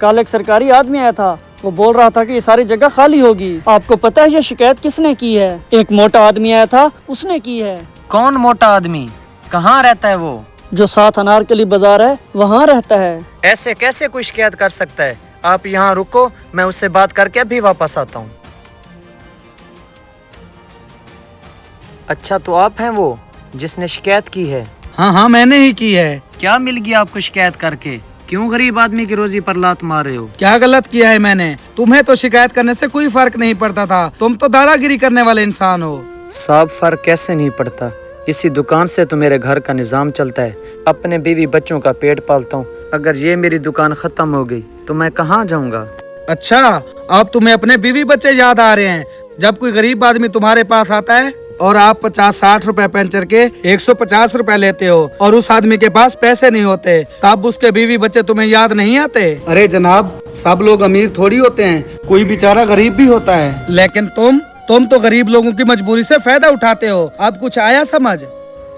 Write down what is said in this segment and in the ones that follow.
कल एक सरकारी आदमी आया था, वो बोल रहा था कि ये सारी जगह खाली होगी। आपको पता है ये शिकायत किसने की है? एक मोटा आदमी आया था, उसने की है। कौन मोटा आदमी? कहाँ रहता है वो? जो 7 अनारकली बाजार है वहाँ रहता है। ऐसे कैसे कोई शिकायत कर सकता है? आप यहाँ रुको, मैं उससे बात करके अभी वापस आता हूँ। अच्छा, तो आप हैं वो जिसने शिकायत की है? हाँ, मैंने ही की है। क्या मिल गया आपको शिकायत करके? क्यों गरीब आदमी की रोजी पर लात मार रहे हो? क्या गलत किया है मैंने? तुम्हें तो शिकायत करने से कोई फर्क नहीं पड़ता था, तुम तो दादागिरी करने वाले इंसान हो। साहब, फर्क कैसे नहीं पड़ता? इसी दुकान से तो मेरे घर का निजाम चलता है। अपने बीवी बच्चों का पेट पालता हूँ। अगर ये मेरी दुकान खत्म हो गई तो मैं कहाँ जाऊँगा? अच्छा, अब तुम्हें अपने बीवी बच्चे याद आ रहे हैं। जब कोई गरीब आदमी तुम्हारे पास आता है और आप 50-60 रुपए पंचर के 150 रुपए लेते हो और उस आदमी के पास पैसे नहीं होते, तब उसके बीवी बच्चे तुम्हें याद नहीं आते? अरे जनाब, सब लोग अमीर थोड़ी होते हैं, कोई बेचारा गरीब भी होता है। लेकिन तुम तो गरीब लोगों की मजबूरी से फायदा उठाते हो। अब कुछ आया समझ?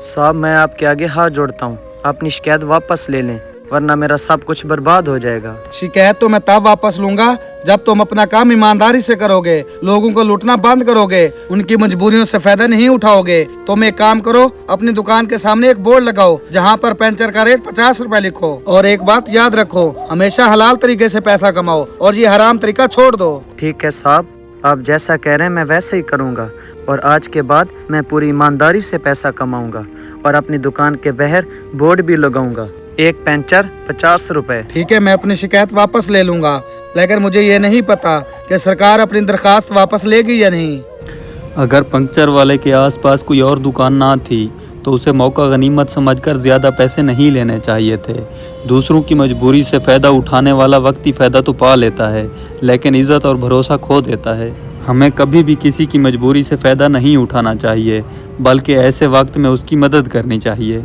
साहब, मैं आपके आगे हाथ जोड़ता हूँ, अपनी शिकायत वापस ले लें, वरना मेरा सब कुछ बर्बाद हो जाएगा। शिकायत तो मैं तब वापस लूंगा जब तुम अपना काम ईमानदारी से करोगे, लोगों को लूटना बंद करोगे, उनकी मजबूरियों से फायदा नहीं उठाओगे। तुम एक काम करो, अपनी दुकान के सामने एक बोर्ड लगाओ जहाँ पर पंचर का रेट 50 रुपए लिखो। और एक बात याद रखो, हमेशा हलाल तरीके से पैसा कमाओ और ये हराम तरीका छोड़ दो। ठीक है साहब, आप जैसा कह रहे हैं मैं वैसे ही करूँगा, और आज के बाद मैं पूरी ईमानदारी से पैसा कमाऊंगा और अपनी दुकान के बाहर बोर्ड भी लगाऊंगा, एक पंचर 50 रुपए। ठीक है, मैं अपनी शिकायत वापस ले लूंगा, लेकिन मुझे ये नहीं पता कि सरकार अपनी दरखास्त वापस लेगी या नहीं। अगर पंक्चर वाले के आसपास कोई और दुकान ना थी तो उसे मौका गनीमत समझकर ज़्यादा पैसे नहीं लेने चाहिए थे। दूसरों की मजबूरी से फ़ायदा उठाने वाला वक्ती फ़ायदा तो पा लेता है, लेकिन इज़्ज़त और भरोसा खो देता है। हमें कभी भी किसी की मजबूरी से फ़ायदा नहीं उठाना चाहिए, बल्कि ऐसे वक्त में उसकी मदद करनी चाहिए।